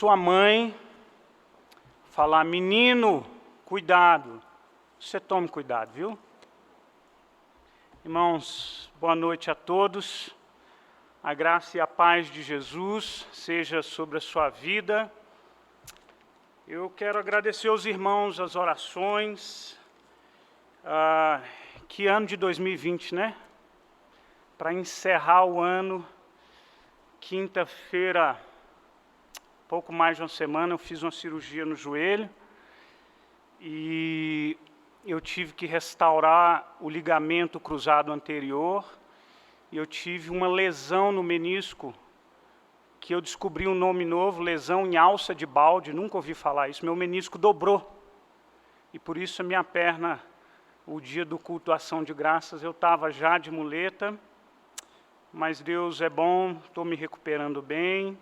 Sua mãe falar, menino, cuidado, você tome cuidado, viu? Irmãos, boa noite a todos. A graça e a paz de Jesus seja sobre a sua vida. Eu quero agradecer aos irmãos as orações. Que ano de 2020, né? Para encerrar o ano, quinta-feira, pouco mais de uma semana, eu fiz uma cirurgia no joelho e eu tive que restaurar o ligamento cruzado anterior e eu tive uma lesão no menisco, que eu descobri um nome novo, lesão em alça de balde, nunca ouvi falar isso, meu menisco dobrou. E por isso a minha perna, o dia do culto Ação de Graças, eu estava já de muleta, mas Deus é bom, estou me recuperando bem.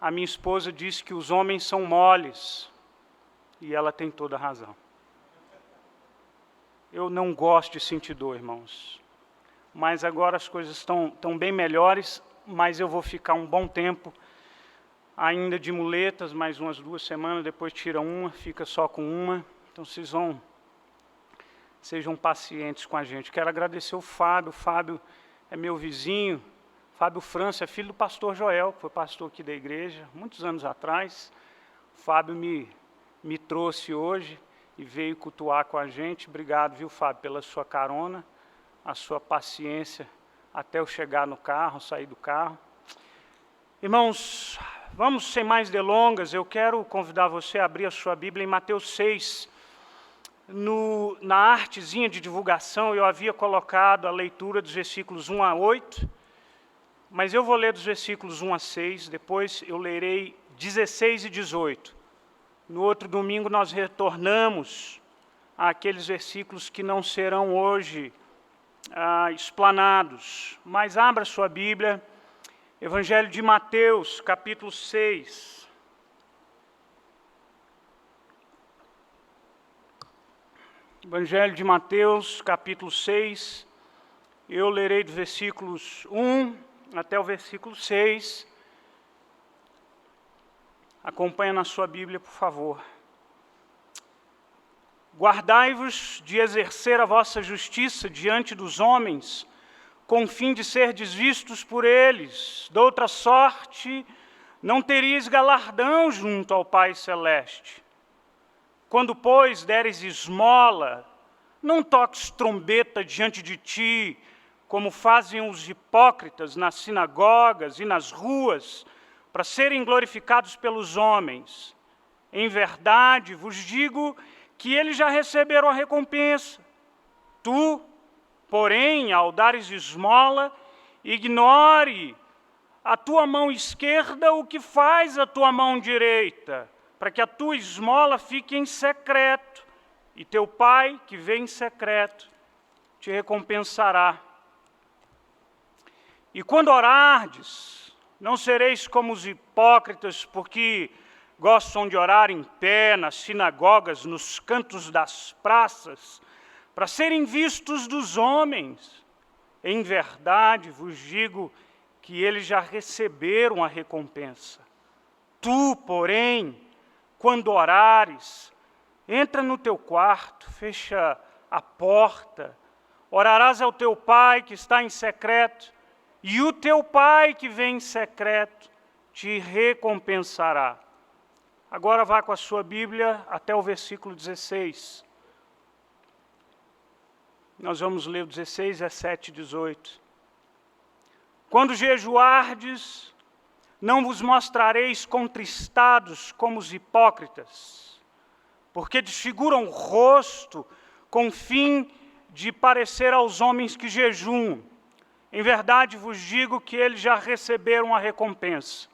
A minha esposa disse que os homens são moles, e ela tem toda a razão. Eu não gosto de sentir dor, irmãos, mas agora as coisas estão bem melhores, mas eu vou ficar um bom tempo ainda de muletas, mais umas 2 semanas, depois tira uma, fica só com uma. Então sejam pacientes com a gente. Quero agradecer o Fábio é meu vizinho. Fábio França é filho do pastor Joel, que foi pastor aqui da igreja, muitos anos atrás. O Fábio me trouxe hoje e veio cultuar com a gente. Obrigado, viu, Fábio, pela sua carona, a sua paciência até eu chegar no carro, sair do carro. Irmãos, vamos sem mais delongas, eu quero convidar você a abrir a sua Bíblia em Mateus 6. Na artezinha de divulgação eu havia colocado a leitura dos versículos 1 a 8, mas eu vou ler dos versículos 1 a 6, depois eu lerei 16 e 18. No outro domingo nós retornamos àqueles versículos que não serão hoje explanados. Mas abra sua Bíblia, Evangelho de Mateus, capítulo 6. Evangelho de Mateus, capítulo 6, eu lerei dos versículos 1 até o versículo 6. Acompanha na sua Bíblia, por favor. Guardai-vos de exercer a vossa justiça diante dos homens, com o fim de serdes vistos por eles. De outra sorte, não teríeis galardão junto ao Pai Celeste. Quando, pois, deres esmola, não toques trombeta diante de ti, como fazem os hipócritas nas sinagogas e nas ruas, para serem glorificados pelos homens. Em verdade, vos digo que eles já receberam a recompensa. Tu, porém, ao dares esmola, ignore a tua mão esquerda o que faz a tua mão direita, para que a tua esmola fique em secreto, e teu Pai, que vê em secreto, te recompensará. E quando orardes, não sereis como os hipócritas, porque gostam de orar em pé, nas sinagogas, nos cantos das praças, para serem vistos dos homens. Em verdade, vos digo que eles já receberam a recompensa. Tu, porém, quando orares, entra no teu quarto, fecha a porta, orarás ao teu Pai que está em secreto, e o teu Pai que vem em secreto te recompensará. Agora vá com a sua Bíblia até o versículo 16. Nós vamos ler o 16, 17 e 18. Quando jejuardes, não vos mostrareis contristados como os hipócritas, porque desfiguram o rosto com o fim de parecer aos homens que jejuam. Em verdade vos digo que eles já receberam a recompensa.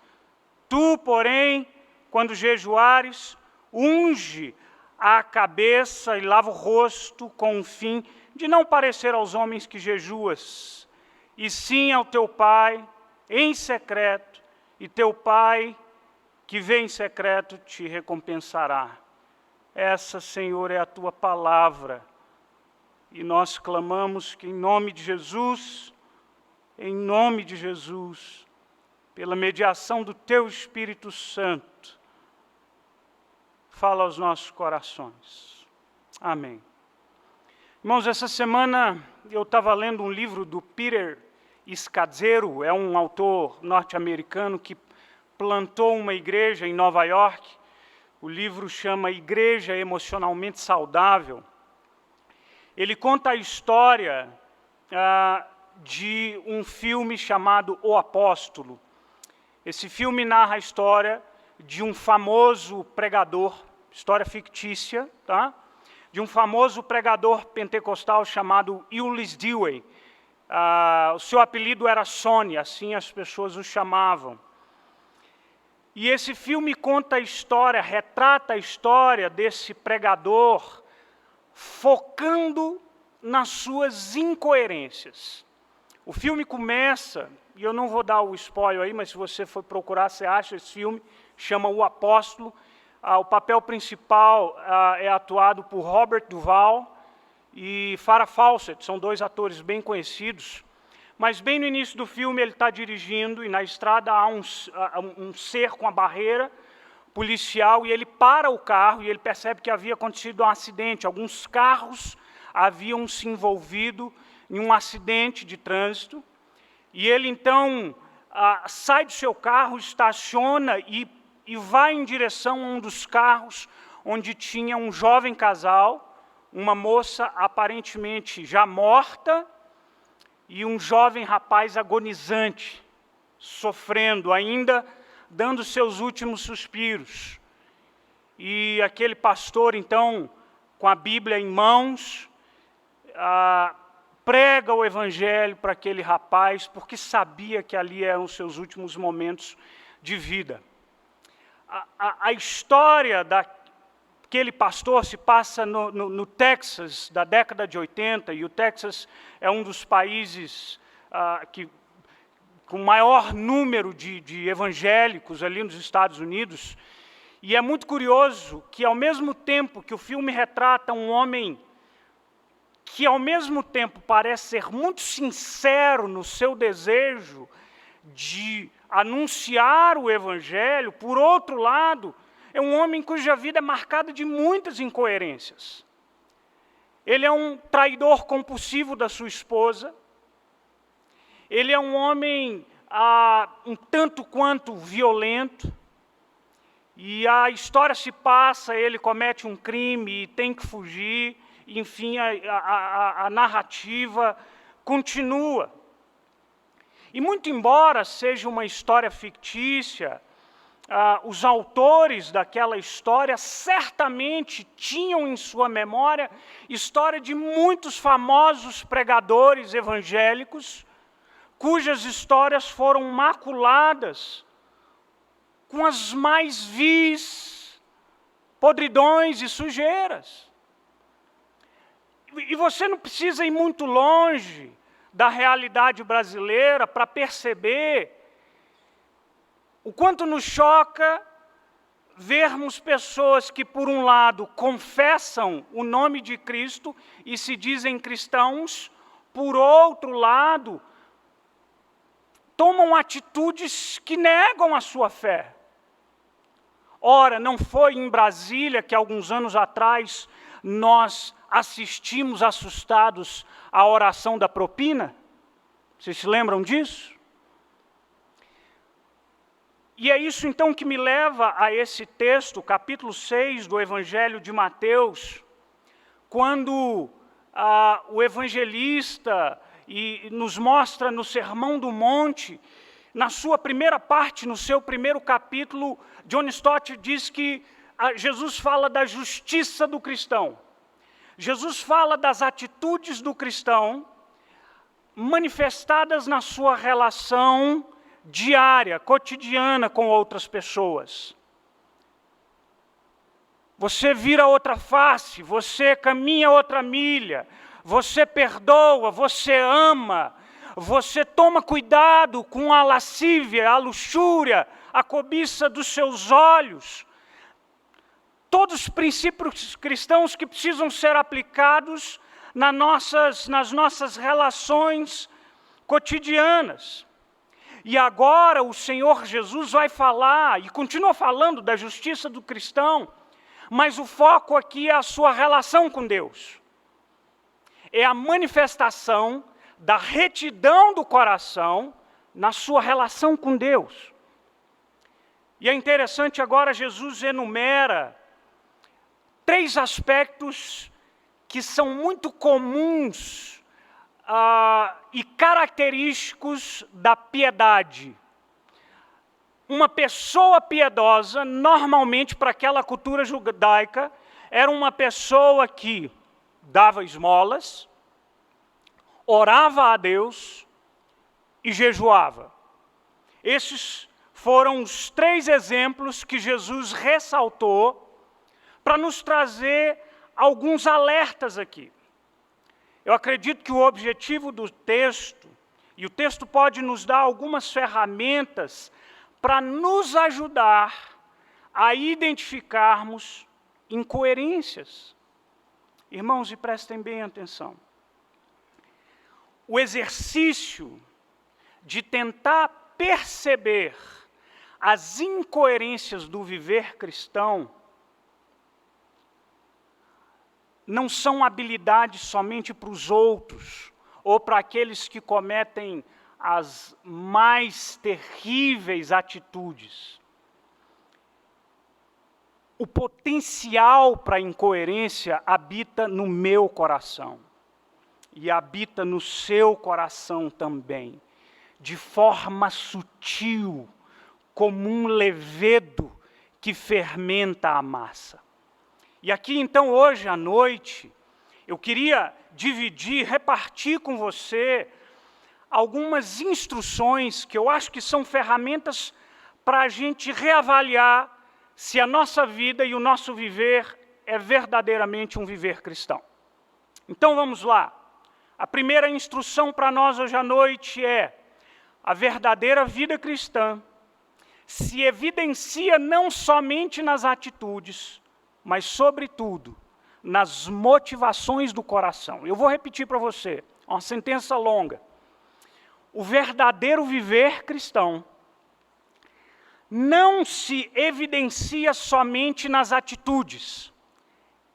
Tu, porém, quando jejuares, unge a cabeça e lava o rosto com o fim de não parecer aos homens que jejuas, e sim ao teu Pai em secreto, e teu Pai que vê em secreto te recompensará. Essa, Senhor, é a tua palavra, e nós clamamos que em nome de Jesus, pela mediação do Teu Espírito Santo, fala aos nossos corações. Amém. Irmãos, essa semana eu estava lendo um livro do Peter Scazzero, é um autor norte-americano que plantou uma igreja em Nova York. O livro chama Igreja Emocionalmente Saudável. Ele conta a história de um filme chamado O Apóstolo. Esse filme narra a história de um famoso pregador, história fictícia, tá? De um famoso pregador pentecostal chamado Euless Dewey. O seu apelido era Sonny, assim as pessoas o chamavam. E esse filme conta a história, retrata a história desse pregador, focando nas suas incoerências. O filme começa, e eu não vou dar o spoiler aí, mas se você for procurar, você acha esse filme, chama O Apóstolo. O papel principal é atuado por Robert Duvall e Farrah Fawcett, são dois atores bem conhecidos. Mas bem no início do filme ele está dirigindo e na estrada há um cerco, uma barreira policial, e ele para o carro e ele percebe que havia acontecido um acidente. Alguns carros haviam se envolvido em um acidente de trânsito, e ele então sai do seu carro, estaciona e vai em direção a um dos carros onde tinha um jovem casal, uma moça aparentemente já morta, e um jovem rapaz agonizante, sofrendo ainda, dando seus últimos suspiros. E aquele pastor, então, com a Bíblia em mãos, prega o Evangelho para aquele rapaz, porque sabia que ali eram os seus últimos momentos de vida. A história daquele pastor se passa no Texas, da década de 80, e o Texas é um dos países com maior número de evangélicos ali nos Estados Unidos. E é muito curioso que, ao mesmo tempo que o filme retrata um homem que, ao mesmo tempo, parece ser muito sincero no seu desejo de anunciar o Evangelho, por outro lado, é um homem cuja vida é marcada de muitas incoerências. Ele é um traidor compulsivo da sua esposa, ele é um homem um tanto quanto violento, e a história se passa, ele comete um crime e tem que fugir, enfim, a narrativa continua. E muito embora seja uma história fictícia, os autores daquela história certamente tinham em sua memória história de muitos famosos pregadores evangélicos, cujas histórias foram maculadas com as mais vis podridões e sujeiras. E você não precisa ir muito longe da realidade brasileira para perceber o quanto nos choca vermos pessoas que, por um lado, confessam o nome de Cristo e se dizem cristãos, por outro lado, tomam atitudes que negam a sua fé. Ora, não foi em Brasília que, alguns anos atrás, nós assistimos assustados à oração da propina? Vocês se lembram disso? E é isso então que me leva a esse texto, capítulo 6 do Evangelho de Mateus, quando o evangelista nos mostra no Sermão do Monte, na sua primeira parte, no seu primeiro capítulo, John Stott diz que Jesus fala da justiça do cristão. Jesus fala das atitudes do cristão manifestadas na sua relação diária, cotidiana com outras pessoas. Você vira outra face, você caminha outra milha, você perdoa, você ama, você toma cuidado com a lascívia, a luxúria, a cobiça dos seus olhos. Todos os princípios cristãos que precisam ser aplicados nas nossas relações cotidianas. E agora o Senhor Jesus vai falar, e continua falando da justiça do cristão, mas o foco aqui é a sua relação com Deus. É a manifestação da retidão do coração na sua relação com Deus. E é interessante agora, Jesus enumera 3 aspectos que são muito comuns e característicos da piedade. Uma pessoa piedosa, normalmente para aquela cultura judaica, era uma pessoa que dava esmolas, orava a Deus e jejuava. Esses foram os 3 exemplos que Jesus ressaltou para nos trazer alguns alertas aqui. Eu acredito que o objetivo do texto, e o texto pode nos dar algumas ferramentas para nos ajudar a identificarmos incoerências. Irmãos, e prestem bem atenção. O exercício de tentar perceber as incoerências do viver cristão não são habilidades somente para os outros, ou para aqueles que cometem as mais terríveis atitudes. O potencial para a incoerência habita no meu coração, e habita no seu coração também, de forma sutil, como um levedo que fermenta a massa. E aqui então hoje à noite, eu queria repartir com você algumas instruções que eu acho que são ferramentas para a gente reavaliar se a nossa vida e o nosso viver é verdadeiramente um viver cristão. Então vamos lá. A primeira instrução para nós hoje à noite é: a verdadeira vida cristã se evidencia não somente nas atitudes, mas, sobretudo, nas motivações do coração. Eu vou repetir para você, uma sentença longa. O verdadeiro viver cristão não se evidencia somente nas atitudes.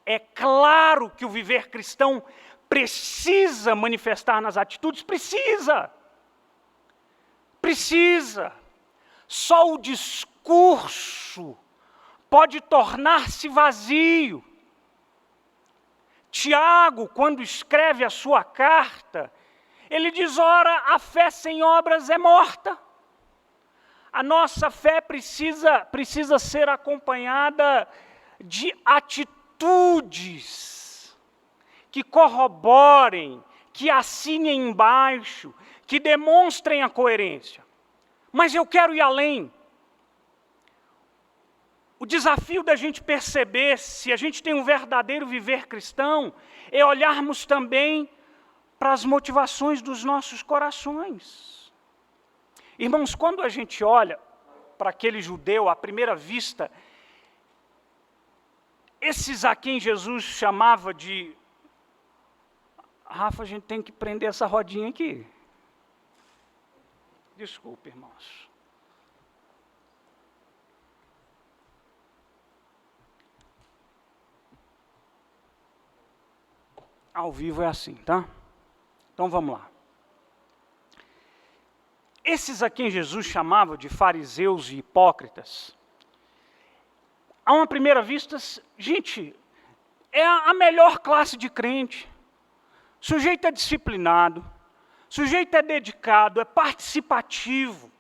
É claro que o viver cristão precisa manifestar nas atitudes, precisa. Só o discurso pode tornar-se vazio. Tiago, quando escreve a sua carta, ele diz: ora, a fé sem obras é morta. A nossa fé precisa ser acompanhada de atitudes que corroborem, que assinem embaixo, que demonstrem a coerência. Mas eu quero ir além. O desafio da gente perceber se a gente tem um verdadeiro viver cristão é olharmos também para as motivações dos nossos corações. Irmãos, quando a gente olha para aquele judeu, à primeira vista, esses a quem Jesus chamava de... Rafa, a gente tem que prender essa rodinha aqui. Desculpe, irmãos. Ao vivo é assim, tá? Então vamos lá. Esses a quem Jesus chamava de fariseus e hipócritas, a uma primeira vista, gente, é a melhor classe de crente. O sujeito é disciplinado, o sujeito é dedicado, é participativo.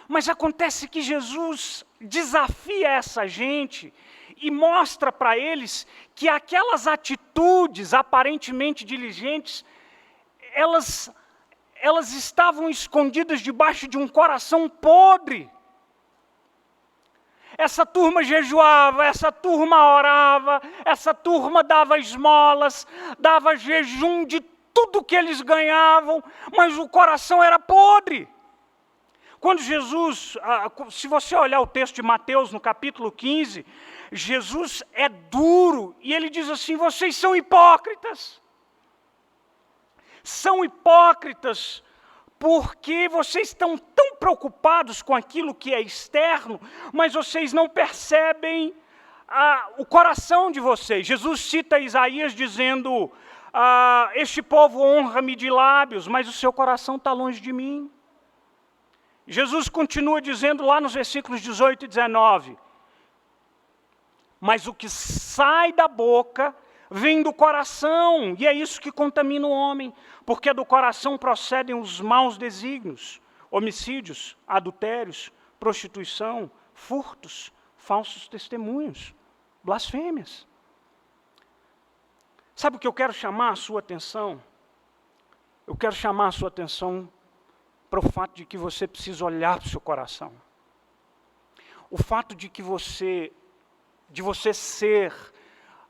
Mas acontece que Jesus desafia essa gente e mostra para eles que aquelas atitudes aparentemente diligentes, elas estavam escondidas debaixo de um coração podre. Essa turma jejuava, essa turma orava, essa turma dava esmolas, dava jejum de tudo que eles ganhavam, mas o coração era podre. Quando Jesus, se você olhar o texto de Mateus no capítulo 15, Jesus é duro e ele diz assim: vocês são hipócritas. São hipócritas porque vocês estão tão preocupados com aquilo que é externo, mas vocês não percebem o coração de vocês. Jesus cita Isaías dizendo, este povo honra-me de lábios, mas o seu coração está longe de mim. Jesus continua dizendo lá nos versículos 18 e 19, mas o que sai da boca vem do coração, e é isso que contamina o homem, porque do coração procedem os maus desígnios, homicídios, adultérios, prostituição, furtos, falsos testemunhos, blasfêmias. Sabe o que eu quero chamar a sua atenção? Eu quero chamar a sua atenção para o fato de que você precisa olhar para o seu coração. O fato de você ser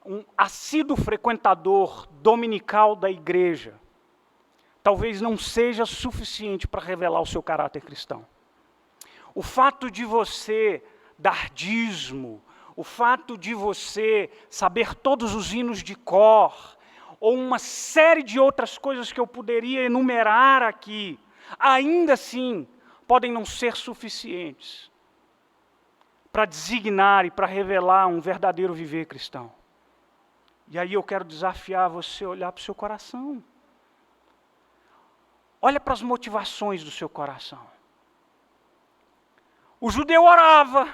um assíduo frequentador dominical da igreja, talvez não seja suficiente para revelar o seu caráter cristão. O fato de você dar dízimo, o fato de você saber todos os hinos de cor, ou uma série de outras coisas que eu poderia enumerar aqui, ainda assim podem não ser suficientes para designar e para revelar um verdadeiro viver cristão. E aí eu quero desafiar você a olhar para o seu coração. Olha para as motivações do seu coração. O judeu orava,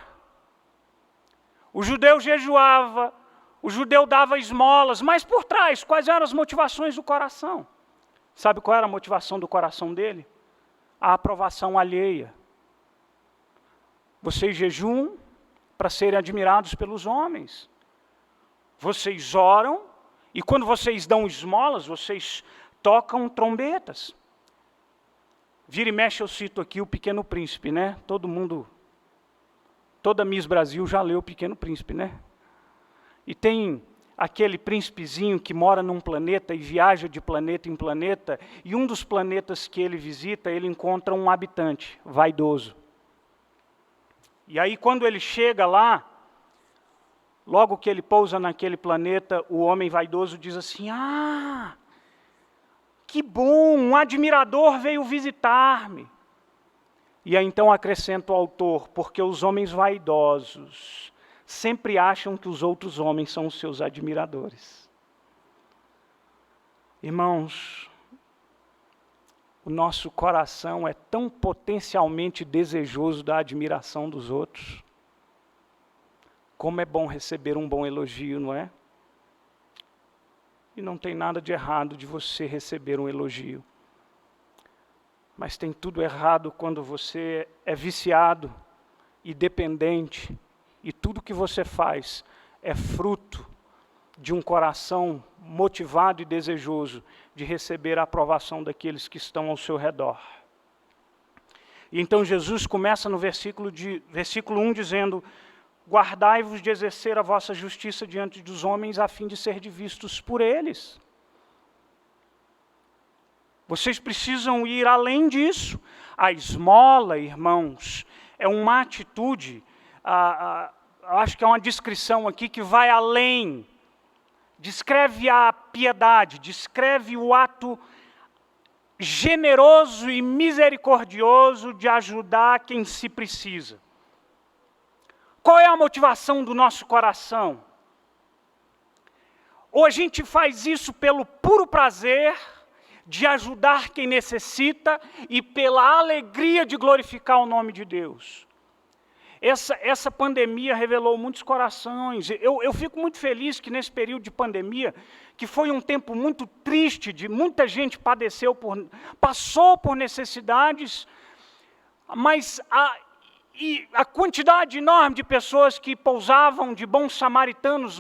o judeu jejuava, o judeu dava esmolas, mas por trás, quais eram as motivações do coração? Sabe qual era a motivação do coração dele? A aprovação alheia. Vocês jejuam para serem admirados pelos homens. Vocês oram, e quando vocês dão esmolas, vocês tocam trombetas. Vira e mexe eu cito aqui o Pequeno Príncipe, né? Toda Miss Brasil já leu o Pequeno Príncipe, né? E tem aquele príncipezinho que mora num planeta e viaja de planeta em planeta, e um dos planetas que ele visita, ele encontra um habitante vaidoso. E aí quando ele chega lá, logo que ele pousa naquele planeta, o homem vaidoso diz assim, que bom, um admirador veio visitar-me. E aí então acrescenta o autor, porque os homens vaidosos sempre acham que os outros homens são os seus admiradores. Irmãos, o nosso coração é tão potencialmente desejoso da admiração dos outros. Como é bom receber um bom elogio, não é? E não tem nada de errado de você receber um elogio. Mas tem tudo errado quando você é viciado e dependente, e tudo que você faz é fruto de um coração motivado e desejoso de receber a aprovação daqueles que estão ao seu redor. E então Jesus começa no versículo 1 dizendo, guardai-vos de exercer a vossa justiça diante dos homens, a fim de ser vistos por eles. Vocês precisam ir além disso. A esmola, irmãos, é uma atitude, acho que é uma descrição aqui que vai além. Descreve a piedade, descreve o ato generoso e misericordioso de ajudar quem se precisa. Qual é a motivação do nosso coração? Ou a gente faz isso pelo puro prazer de ajudar quem necessita e pela alegria de glorificar o nome de Deus. Essa pandemia revelou muitos corações. Eu fico muito feliz que nesse período de pandemia, que foi um tempo muito triste, de muita gente passou por necessidades, mas a quantidade enorme de pessoas que pousavam de bons samaritanos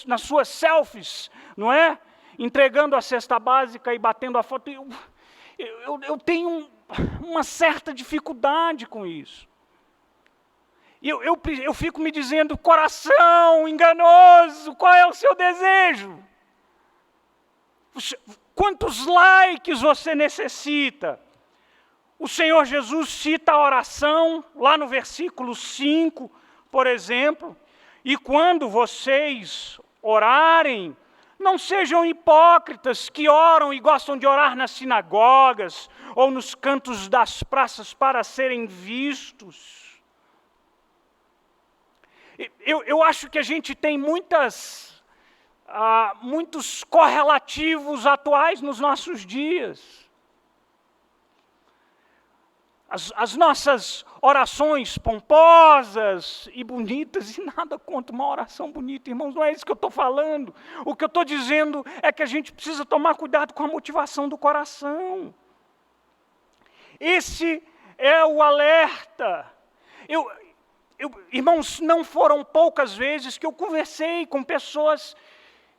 nas suas selfies, não é? Entregando a cesta básica e batendo a foto. Eu tenho uma certa dificuldade com isso. Eu fico me dizendo, coração enganoso, qual é o seu desejo? Quantos likes você necessita? O Senhor Jesus cita a oração, lá no versículo 5, por exemplo, e quando vocês orarem, Não sejam hipócritas que oram e gostam de orar nas sinagogas ou nos cantos das praças para serem vistos. Eu acho que a gente tem muitos correlativos atuais nos nossos dias. As nossas orações pomposas e bonitas, e nada contra uma oração bonita, irmãos, não é isso que eu estou falando. O que eu estou dizendo é que a gente precisa tomar cuidado com a motivação do coração. Esse é o alerta. Irmãos, não foram poucas vezes que eu conversei com pessoas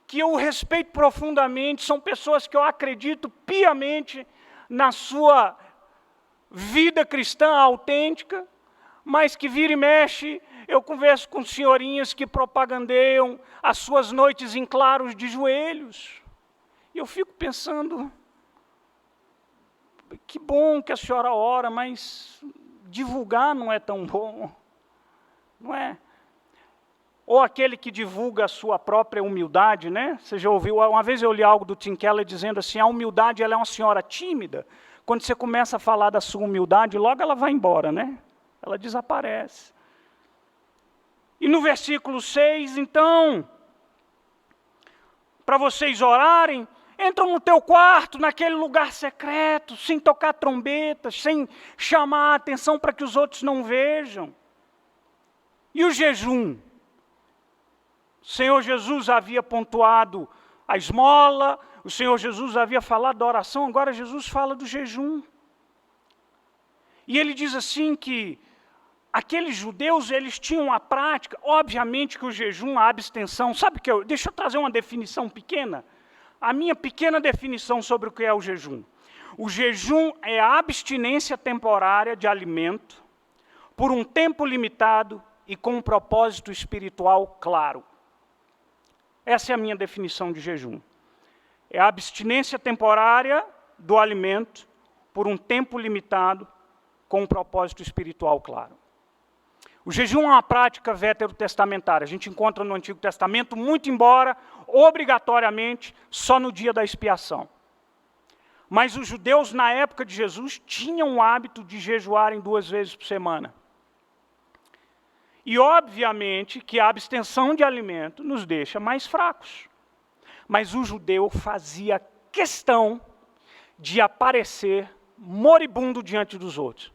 que eu respeito profundamente, são pessoas que eu acredito piamente na sua vida cristã autêntica, mas que vira e mexe, eu converso com senhorinhas que propagandeiam as suas noites em claros de joelhos. E eu fico pensando, que bom que a senhora ora, mas divulgar não é tão bom, não é? Ou aquele que divulga a sua própria humildade, né? Você já ouviu, uma vez eu li algo do Tim Keller dizendo assim, a humildade ela é uma senhora tímida. Quando você começa a falar da sua humildade, logo ela vai embora, né? Ela desaparece. E no versículo 6, então, para vocês orarem, entram no teu quarto, naquele lugar secreto, sem tocar trombetas, sem chamar a atenção para que os outros não vejam. E o jejum? O Senhor Jesus havia pontuado a esmola, o Senhor Jesus havia falado da oração, agora Jesus fala do jejum. E ele diz assim que aqueles judeus, eles tinham a prática, obviamente que o jejum, a abstenção, sabe que deixa eu trazer uma definição pequena, a minha pequena definição sobre o que é o jejum. O jejum é a abstinência temporária de alimento, por um tempo limitado e com um propósito espiritual claro. Essa é a minha definição de jejum. É a abstinência temporária do alimento por um tempo limitado com um propósito espiritual claro. O jejum é uma prática veterotestamentária. A gente encontra no Antigo Testamento, muito embora, obrigatoriamente, só no dia da expiação. Mas os judeus, na época de Jesus, tinham o hábito de jejuarem 2 vezes por semana. E, obviamente, que a abstenção de alimento nos deixa mais fracos. Mas o judeu fazia questão de aparecer moribundo diante dos outros.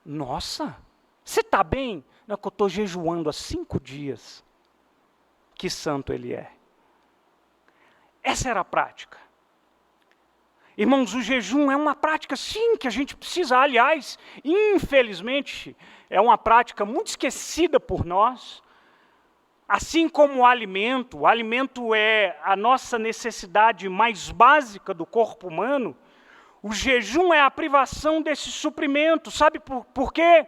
Nossa, você está bem? Não é que eu estou jejuando há 5 dias. Que santo ele é. Essa era a prática. Irmãos, o jejum é uma prática, sim, que a gente precisa. Aliás, infelizmente, é uma prática muito esquecida por nós. Assim como o alimento é a nossa necessidade mais básica do corpo humano, o jejum é a privação desse suprimento. Sabe por quê?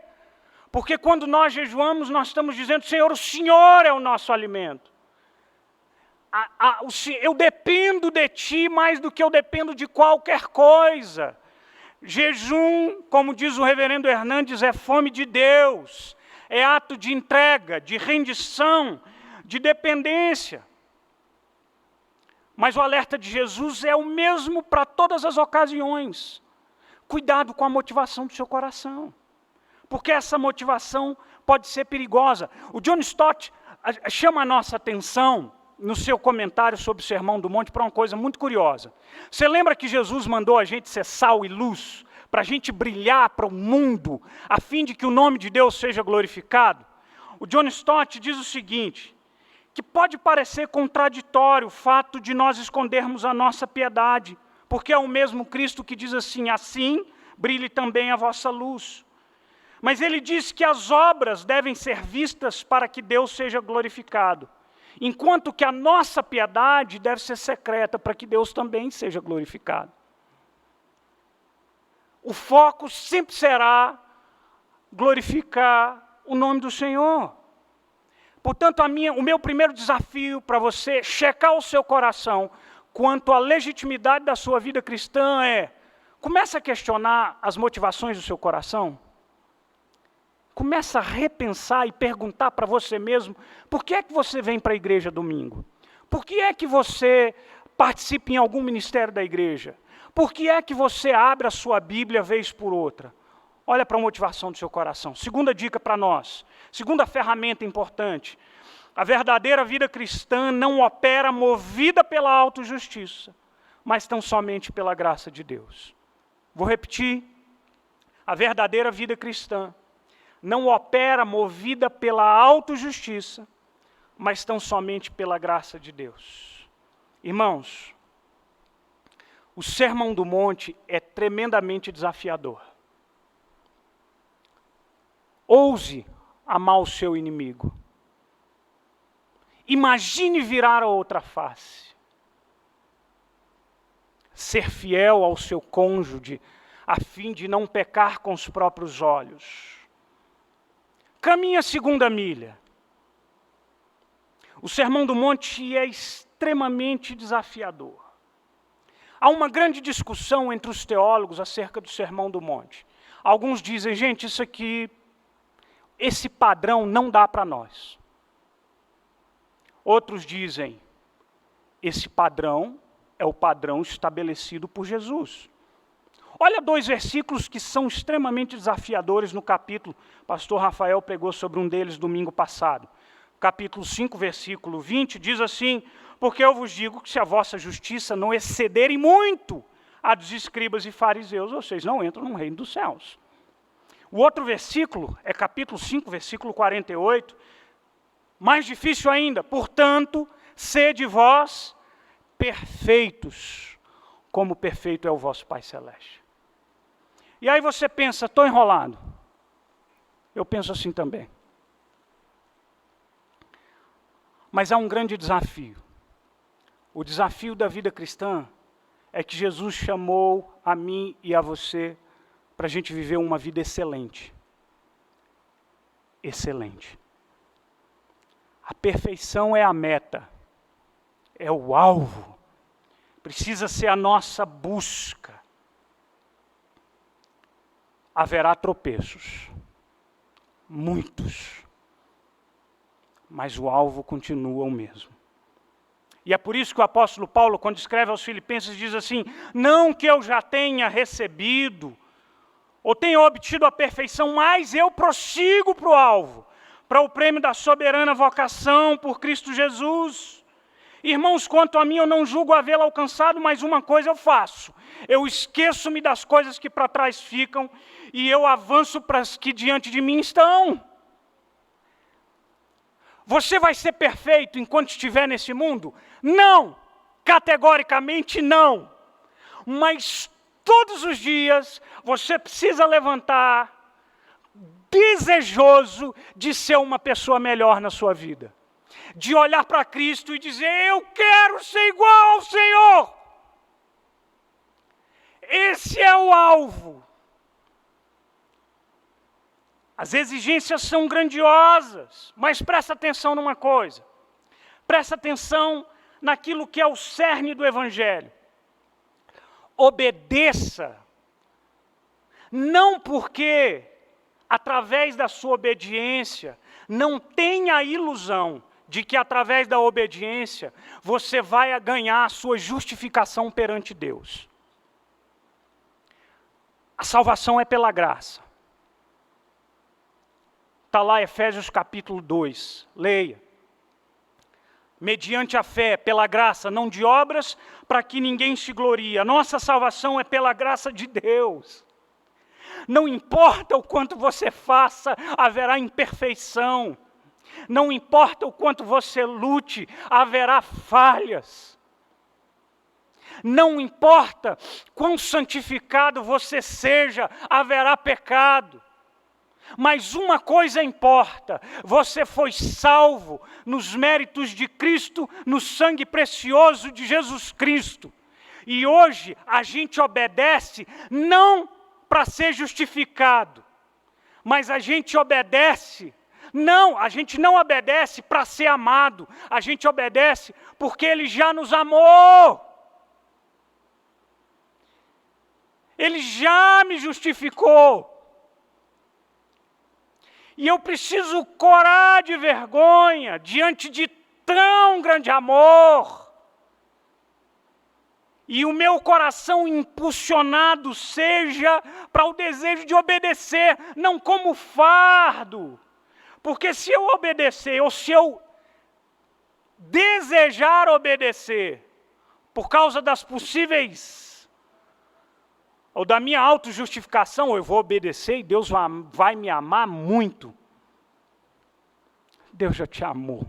Porque quando nós jejuamos, nós estamos dizendo, Senhor, o Senhor é o nosso alimento. Eu dependo de Ti mais do que eu dependo de qualquer coisa. Jejum, como diz o reverendo Hernandes, é fome de Deus. É ato de entrega, de rendição, de dependência. Mas o alerta de Jesus é o mesmo para todas as ocasiões. Cuidado com a motivação do seu coração. Porque essa motivação pode ser perigosa. O John Stott chama a nossa atenção no seu comentário sobre o Sermão do Monte para uma coisa muito curiosa. Você lembra que Jesus mandou a gente ser sal e luz, para a gente brilhar para o mundo, a fim de que o nome de Deus seja glorificado? O John Stott diz o seguinte, que pode parecer contraditório o fato de nós escondermos a nossa piedade, porque é o mesmo Cristo que diz assim, assim brilhe também a vossa luz. Mas ele diz que as obras devem ser vistas para que Deus seja glorificado, enquanto que a nossa piedade deve ser secreta para que Deus também seja glorificado. O foco sempre será glorificar o nome do Senhor. Portanto, o meu primeiro desafio para você checar o seu coração quanto à legitimidade da sua vida cristã é, comece a questionar as motivações do seu coração. Começa a repensar e perguntar para você mesmo, por que é que você vem para a igreja domingo? Por que é que você participa em algum ministério da igreja? Por que é que você abre a sua Bíblia vez por outra? Olha para a motivação do seu coração. Segunda dica para nós, segunda ferramenta importante. A verdadeira vida cristã não opera movida pela autojustiça, mas tão somente pela graça de Deus. Vou repetir. A verdadeira vida cristã não opera movida pela autojustiça, mas tão somente pela graça de Deus. Irmãos, o Sermão do Monte é tremendamente desafiador. Ouse amar o seu inimigo. Imagine virar a outra face. Ser fiel ao seu cônjuge, a fim de não pecar com os próprios olhos. Caminhe a segunda milha. O Sermão do Monte é extremamente desafiador. Há uma grande discussão entre os teólogos acerca do Sermão do Monte. Alguns dizem, gente, isso aqui, esse padrão não dá para nós. Outros dizem, esse padrão é o padrão estabelecido por Jesus. Olha 2 versículos que são extremamente desafiadores no capítulo. Pastor Rafael pregou sobre um deles domingo passado. Capítulo 5, versículo 20, diz assim, porque eu vos digo que se a vossa justiça não excederem muito a dos escribas e fariseus, vocês não entram no reino dos céus. O outro versículo é capítulo 5, versículo 48, mais difícil ainda, portanto, sede vós perfeitos, como perfeito é o vosso Pai Celeste. E aí você pensa, estou enrolado. Eu penso assim também. Mas há um grande desafio. O desafio da vida cristã é que Jesus chamou a mim e a você para a gente viver uma vida excelente. Excelente. A perfeição é a meta, é o alvo. Precisa ser a nossa busca. Haverá tropeços, muitos, mas o alvo continua o mesmo. E é por isso que o apóstolo Paulo, quando escreve aos Filipenses, diz assim, não que eu já tenha recebido, ou tenha obtido a perfeição, mas eu prossigo para o alvo, para o prêmio da soberana vocação por Cristo Jesus. Irmãos, quanto a mim, eu não julgo havê-lo alcançado, mas uma coisa eu faço. Eu esqueço-me das coisas que para trás ficam e eu avanço para as que diante de mim estão. Você vai ser perfeito enquanto estiver nesse mundo? Não! Categoricamente não! Mas todos os dias você precisa levantar desejoso de ser uma pessoa melhor na sua vida. De olhar para Cristo e dizer, eu quero ser igual ao Senhor. Esse é o alvo. As exigências são grandiosas, mas presta atenção numa coisa. Presta atenção naquilo que é o cerne do Evangelho. Obedeça, não porque, através da sua obediência, não tenha a ilusão de que através da obediência você vai ganhar a sua justificação perante Deus. A salvação é pela graça. Está lá Efésios capítulo 2, leia. Mediante a fé, pela graça, não de obras, para que ninguém se glorie. A nossa salvação é pela graça de Deus. Não importa o quanto você faça, haverá imperfeição. Não importa o quanto você lute, haverá falhas. Não importa quão santificado você seja, haverá pecado. Mas uma coisa importa, você foi salvo nos méritos de Cristo, no sangue precioso de Jesus Cristo. E hoje a gente obedece não para ser justificado, mas a gente obedece, a gente não obedece para ser amado, a gente obedece porque Ele já nos amou. Ele já me justificou. E eu preciso corar de vergonha diante de tão grande amor, e o meu coração impulsionado seja para o desejo de obedecer, não como fardo. Porque se eu obedecer, ou se eu desejar obedecer, por causa das possíveis, ou da minha autojustificação, eu vou obedecer e Deus vai me amar muito. Deus já te amou.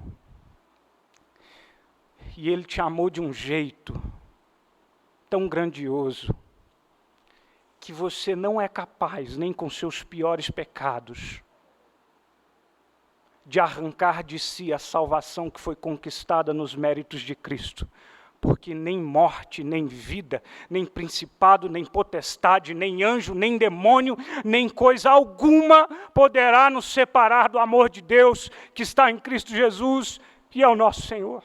E Ele te amou de um jeito tão grandioso, que você não é capaz, nem com seus piores pecados, de arrancar de si a salvação que foi conquistada nos méritos de Cristo. Porque nem morte, nem vida, nem principado, nem potestade, nem anjo, nem demônio, nem coisa alguma poderá nos separar do amor de Deus que está em Cristo Jesus, que é o nosso Senhor.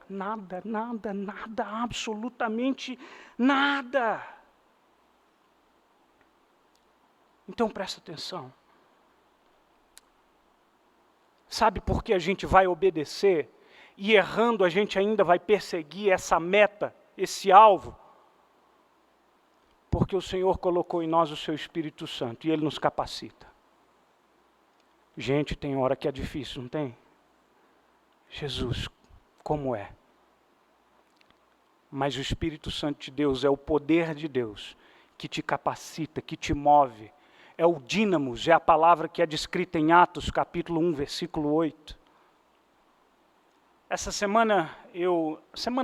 Nada, nada, nada, absolutamente nada. Então presta atenção. Sabe por que a gente vai obedecer? E errando, a gente ainda vai perseguir essa meta, esse alvo? Porque o Senhor colocou em nós o seu Espírito Santo e Ele nos capacita. Gente, tem hora que é difícil, não tem? Jesus, como é? Mas o Espírito Santo de Deus é o poder de Deus que te capacita, que te move. É o dínamos, é a palavra que é descrita em Atos, capítulo 1, versículo 8. Essa semana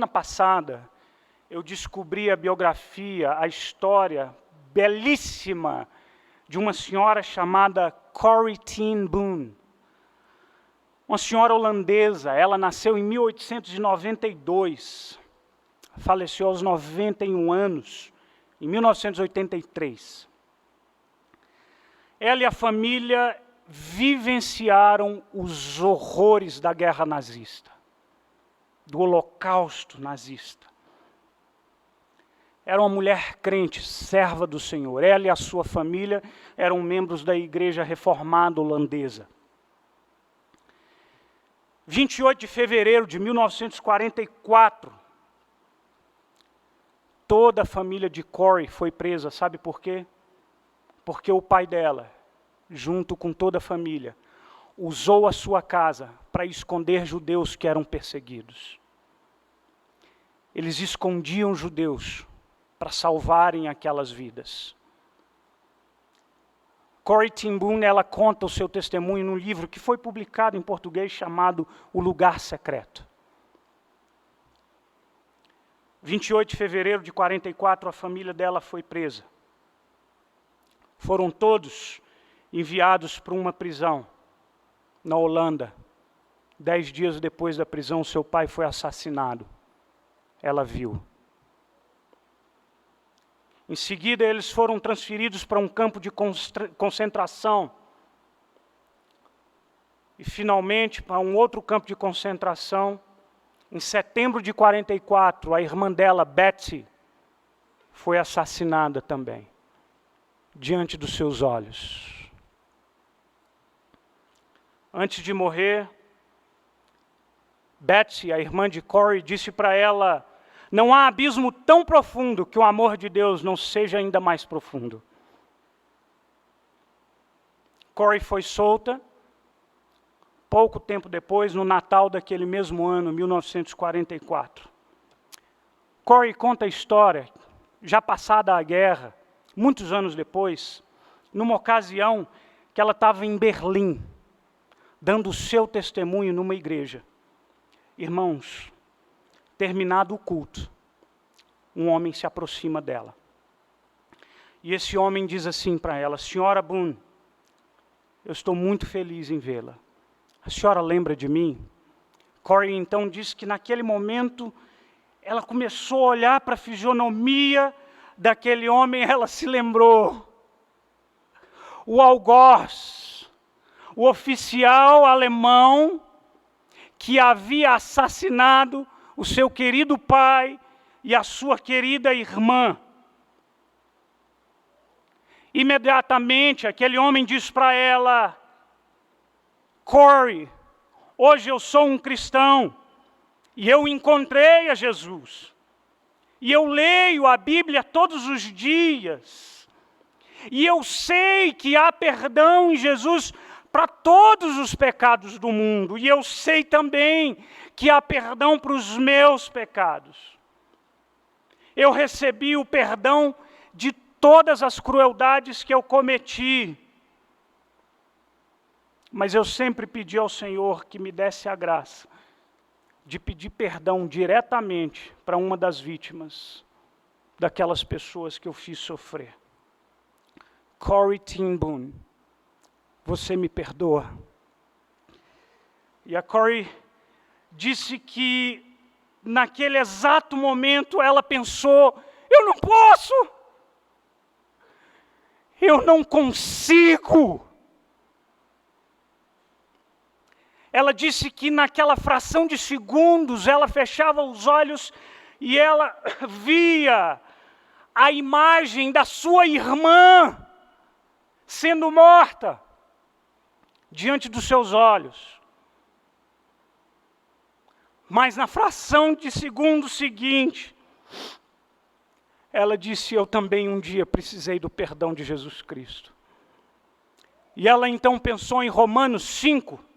passada, eu descobri a biografia, a história belíssima de uma senhora chamada Corrie ten Boom. Uma senhora holandesa, ela nasceu em 1892, faleceu aos 91 anos, em 1983. Ela e a família vivenciaram os horrores da guerra nazista, do holocausto nazista. Era uma mulher crente, serva do Senhor. Ela e a sua família eram membros da Igreja Reformada Holandesa. 28 de fevereiro de 1944, toda a família de Corrie foi presa. Sabe por quê? Porque o pai dela, junto com toda a família, usou a sua casa para esconder judeus que eram perseguidos. Eles escondiam judeus para salvarem aquelas vidas. Corrie ten Boom, ela conta o seu testemunho num livro que foi publicado em português chamado O Lugar Secreto. 28 de fevereiro de 44, a família dela foi presa. Foram todos enviados para uma prisão na Holanda. 10 dias depois da prisão, seu pai foi assassinado. Ela viu. Em seguida, eles foram transferidos para um campo de concentração. E, finalmente, para um outro campo de concentração. Em setembro de 44, a irmã dela, Betsy, foi assassinada também, diante dos seus olhos. Antes de morrer, Betsy, a irmã de Corrie, disse para ela: não há abismo tão profundo que o amor de Deus não seja ainda mais profundo. Corrie foi solta. Pouco tempo depois, no Natal daquele mesmo ano, 1944. Corrie conta a história, já passada a guerra, muitos anos depois, numa ocasião que ela estava em Berlim, dando o seu testemunho numa igreja. Irmãos, terminado o culto, um homem se aproxima dela. E esse homem diz assim para ela: Senhora Boom, eu estou muito feliz em vê-la. A senhora lembra de mim? Corrie então disse que naquele momento ela começou a olhar para a fisionomia daquele homem, ela se lembrou. O algoz, o oficial alemão que havia assassinado o seu querido pai e a sua querida irmã. Imediatamente aquele homem disse para ela: Corrie, Hoje eu sou um cristão e eu encontrei a Jesus. E eu leio a Bíblia todos os dias. E eu sei que há perdão em Jesus para todos os pecados do mundo. E eu sei também que há perdão para os meus pecados. Eu recebi o perdão de todas as crueldades que eu cometi. Mas eu sempre pedi ao Senhor que me desse a graça de pedir perdão diretamente para uma das vítimas daquelas pessoas que eu fiz sofrer. Corrie ten Boom, você me perdoa? E a Corrie disse que naquele exato momento ela pensou, eu não posso, eu não consigo. Ela disse que naquela fração de segundos, ela fechava os olhos e ela via a imagem da sua irmã sendo morta diante dos seus olhos. Mas na fração de segundo seguinte, ela disse, eu também um dia precisei do perdão de Jesus Cristo. E ela então pensou em Romanos 5,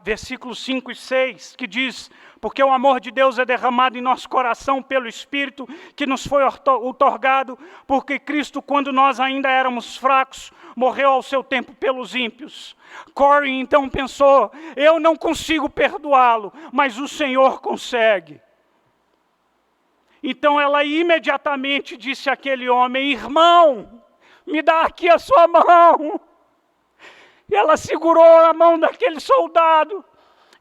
versículos 5 e 6, que diz, porque o amor de Deus é derramado em nosso coração pelo Espírito que nos foi outorgado, porque Cristo, quando nós ainda éramos fracos, morreu ao seu tempo pelos ímpios. Corrie então pensou, eu não consigo perdoá-lo, mas o Senhor consegue. Então ela imediatamente disse àquele homem, irmão, me dá aqui a sua mão. E ela segurou a mão daquele soldado.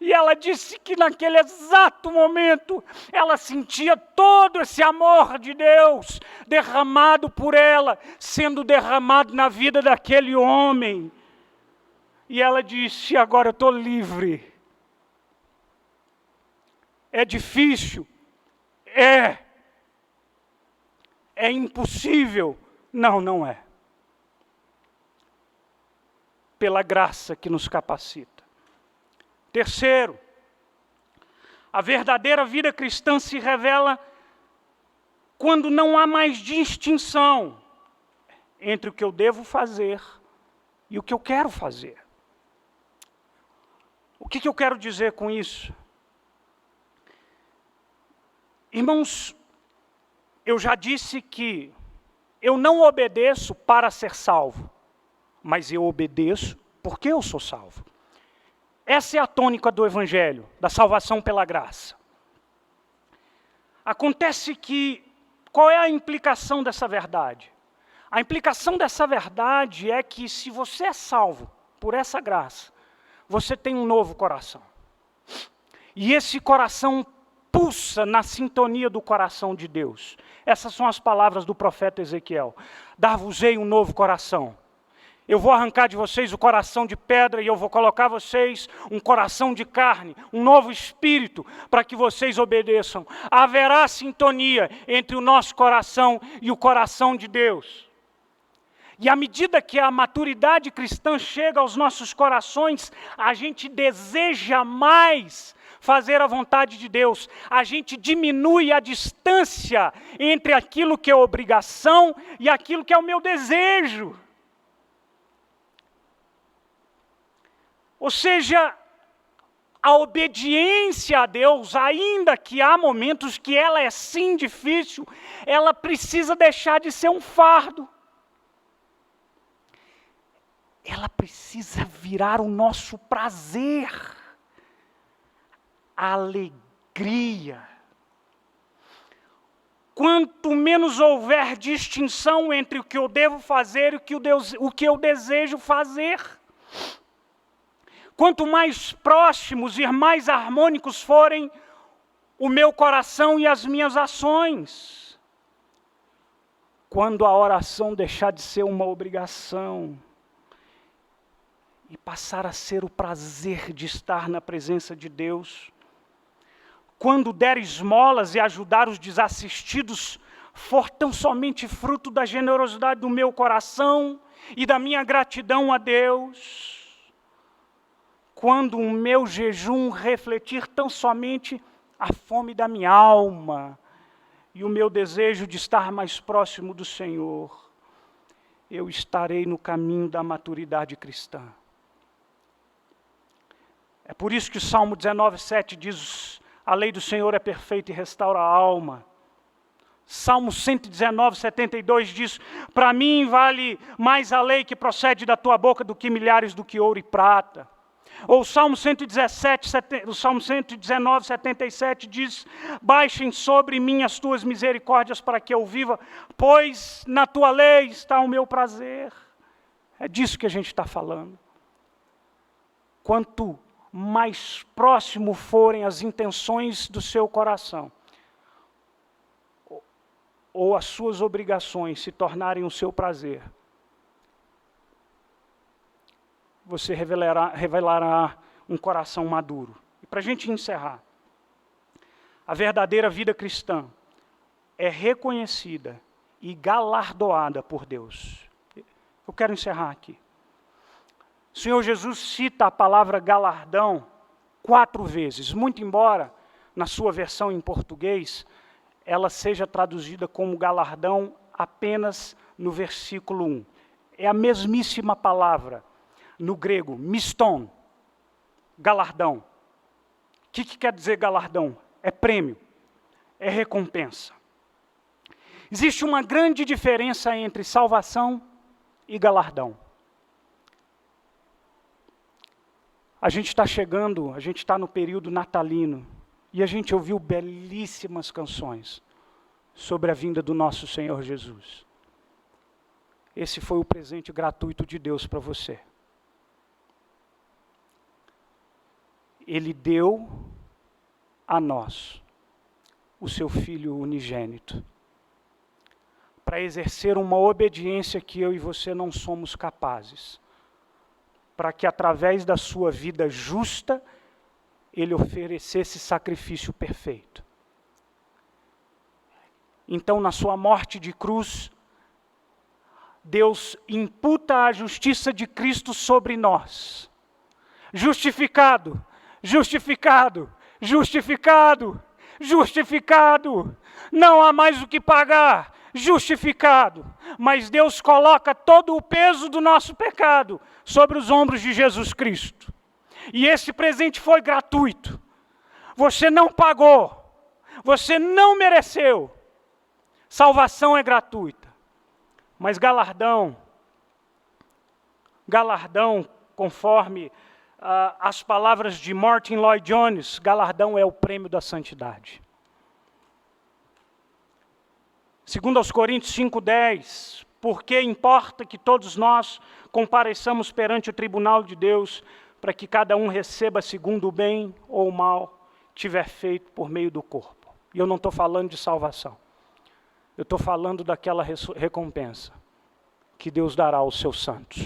E ela disse que naquele exato momento, ela sentia todo esse amor de Deus derramado por ela, sendo derramado na vida daquele homem. E ela disse, agora eu estou livre. É difícil? É. É impossível? Não, não é. Pela graça que nos capacita. Terceiro, a verdadeira vida cristã se revela quando não há mais distinção entre o que eu devo fazer e o que eu quero fazer. O que eu quero dizer com isso? Irmãos, eu já disse que eu não obedeço para ser salvo, mas eu obedeço porque eu sou salvo. Essa é a tônica do Evangelho, da salvação pela graça. Acontece que, qual é a implicação dessa verdade? A implicação dessa verdade é que se você é salvo por essa graça, você tem um novo coração. E esse coração pulsa na sintonia do coração de Deus. Essas são as palavras do profeta Ezequiel. Dar-vos-ei um novo coração. Eu vou arrancar de vocês o coração de pedra e eu vou colocar vocês um coração de carne, um novo espírito, para que vocês obedeçam. Haverá sintonia entre o nosso coração e o coração de Deus. E à medida que a maturidade cristã chega aos nossos corações, a gente deseja mais fazer a vontade de Deus. A gente diminui a distância entre aquilo que é obrigação e aquilo que é o meu desejo. Ou seja, a obediência a Deus, ainda que há momentos que ela é sim difícil, ela precisa deixar de ser um fardo. Ela precisa virar o nosso prazer, a alegria. Quanto menos houver distinção entre o que eu devo fazer e o que eu desejo fazer, quanto mais próximos e mais harmônicos forem o meu coração e as minhas ações. Quando a oração deixar de ser uma obrigação e passar a ser o prazer de estar na presença de Deus. Quando der esmolas e ajudar os desassistidos, for tão somente fruto da generosidade do meu coração e da minha gratidão a Deus. quando o meu jejum refletir tão somente a fome da minha alma e o meu desejo de estar mais próximo do Senhor, eu estarei no caminho da maturidade cristã. É por isso que o Salmo 19:7 diz: a lei do Senhor é perfeita e restaura a alma. Salmo 119:72 diz: para mim vale mais a lei que procede da tua boca do que milhares do que ouro e prata. Ou o Salmo 119:77 diz: baixem sobre mim as tuas misericórdias para que eu viva, pois na tua lei está o meu prazer. É disso que a gente está falando. Quanto mais próximo forem as intenções do seu coração, ou as suas obrigações se tornarem o seu prazer, você revelará um coração maduro. E para a gente encerrar, a verdadeira vida cristã é reconhecida e galardoada por Deus. Eu quero encerrar aqui. O Senhor Jesus cita a palavra galardão 4 vezes, muito embora, na sua versão em português, ela seja traduzida como galardão apenas no versículo 1. É a mesmíssima palavra, no grego, miston, galardão. O que quer dizer galardão? É prêmio, é recompensa. Existe uma grande diferença entre salvação e galardão. A gente está chegando, a gente está no período natalino, e a gente ouviu belíssimas canções sobre a vinda do nosso Senhor Jesus. Esse foi o presente gratuito de Deus para você. Ele deu a nós o seu Filho unigênito, para exercer uma obediência que eu e você não somos capazes, para que através da sua vida justa, ele oferecesse sacrifício perfeito. Então, na sua morte de cruz, Deus imputa a justiça de Cristo sobre nós. Justificado, justificado, justificado, justificado. Não há mais o que pagar. Justificado, mas Deus coloca todo o peso do nosso pecado sobre os ombros de Jesus Cristo. E esse presente foi gratuito. Você não pagou, você não mereceu. Salvação é gratuita, mas galardão, conforme as palavras de Martin Lloyd Jones, galardão é o prêmio da santidade. Segundo aos Coríntios 5:10, porque importa que todos nós compareçamos perante o tribunal de Deus, para que cada um receba segundo o bem ou o mal tiver feito por meio do corpo. E eu não estou falando de salvação. Eu estou falando daquela recompensa que Deus dará aos seus santos.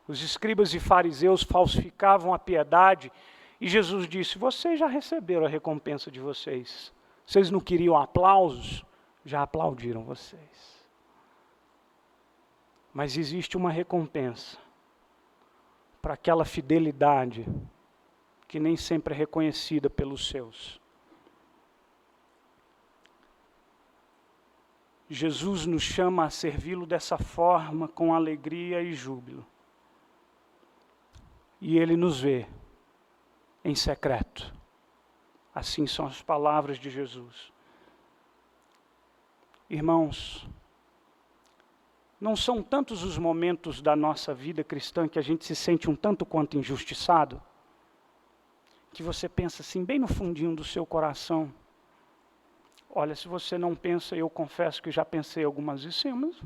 Os escribas e fariseus falsificavam a piedade, e Jesus disse: vocês já receberam a recompensa de vocês. Vocês não queriam aplausos? Já aplaudiram vocês. Mas existe uma recompensa para aquela fidelidade que nem sempre é reconhecida pelos seus. Jesus nos chama a servi-lo dessa forma, com alegria e júbilo. E Ele nos vê em secreto. Assim são as palavras de Jesus. Irmãos, não são tantos os momentos da nossa vida cristã que a gente se sente um tanto quanto injustiçado, que você pensa assim, bem no fundinho do seu coração: olha, se você não pensa, eu confesso que já pensei algumas vezes, Senhor, mas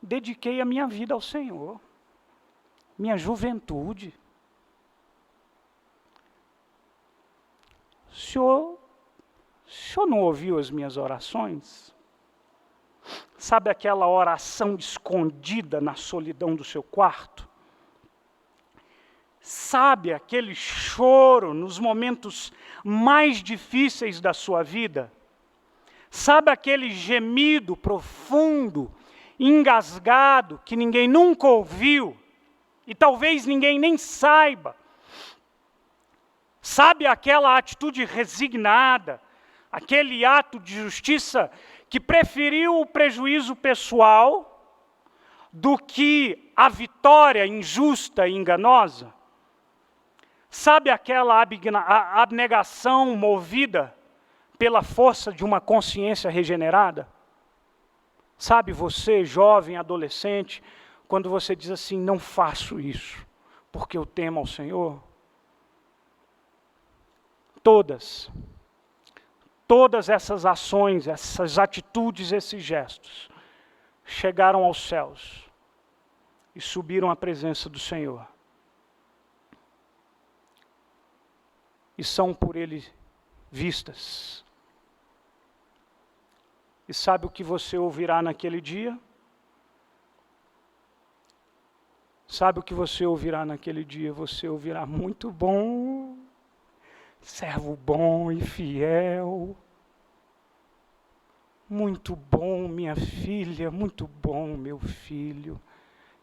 dediquei a minha vida ao Senhor, minha juventude. O senhor não ouviu as minhas orações? Sabe aquela oração escondida na solidão do seu quarto? Sabe aquele choro nos momentos mais difíceis da sua vida? Sabe aquele gemido profundo, engasgado, que ninguém nunca ouviu e talvez ninguém nem saiba. Sabe aquela atitude resignada, aquele ato de justiça que preferiu o prejuízo pessoal do que a vitória injusta e enganosa? Sabe aquela abnegação movida pela força de uma consciência regenerada? Sabe você, jovem, adolescente, quando você diz assim, não faço isso, porque eu temo ao Senhor? Todas essas ações, essas atitudes, esses gestos, chegaram aos céus e subiram à presença do Senhor. E são por Ele vistas. E sabe o que você ouvirá naquele dia? Sabe o que você ouvirá naquele dia? Você ouvirá, muito bom, servo bom e fiel. Muito bom, minha filha, muito bom, meu filho.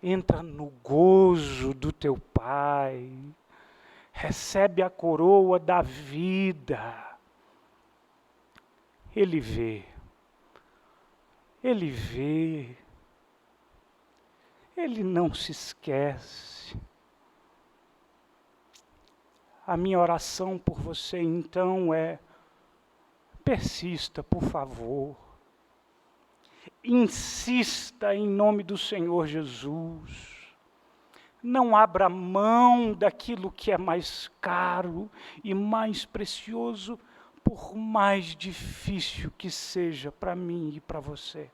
Entra no gozo do teu Pai. Recebe a coroa da vida. Ele vê. Ele vê. Ele não se esquece. A minha oração por você, então, é: persista, por favor. Insista em nome do Senhor Jesus. Não abra mão daquilo que é mais caro e mais precioso, por mais difícil que seja para mim e para você.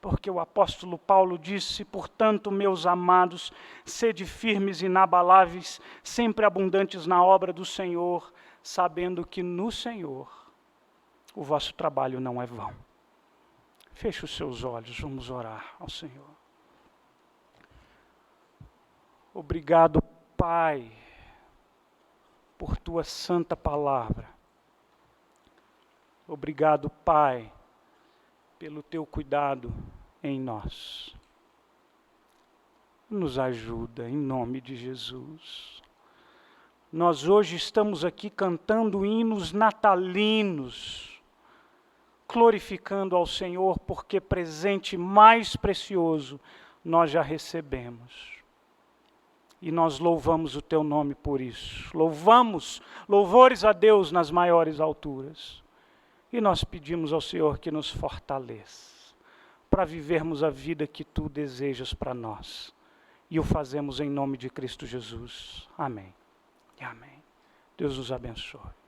Porque o apóstolo Paulo disse, portanto, meus amados, sede firmes e inabaláveis, sempre abundantes na obra do Senhor, sabendo que no Senhor o vosso trabalho não é vão. Feche os seus olhos, vamos orar ao Senhor. Obrigado, Pai, por Tua santa palavra. Obrigado, Pai, pelo Teu cuidado em nós. Nos ajuda, em nome de Jesus. Nós hoje estamos aqui cantando hinos natalinos, glorificando ao Senhor, porque presente mais precioso nós já recebemos. E nós louvamos o Teu nome por isso. Louvores a Deus nas maiores alturas. E nós pedimos ao Senhor que nos fortaleça, para vivermos a vida que Tu desejas para nós. E o fazemos em nome de Cristo Jesus. Amém. E amém. Deus nos abençoe.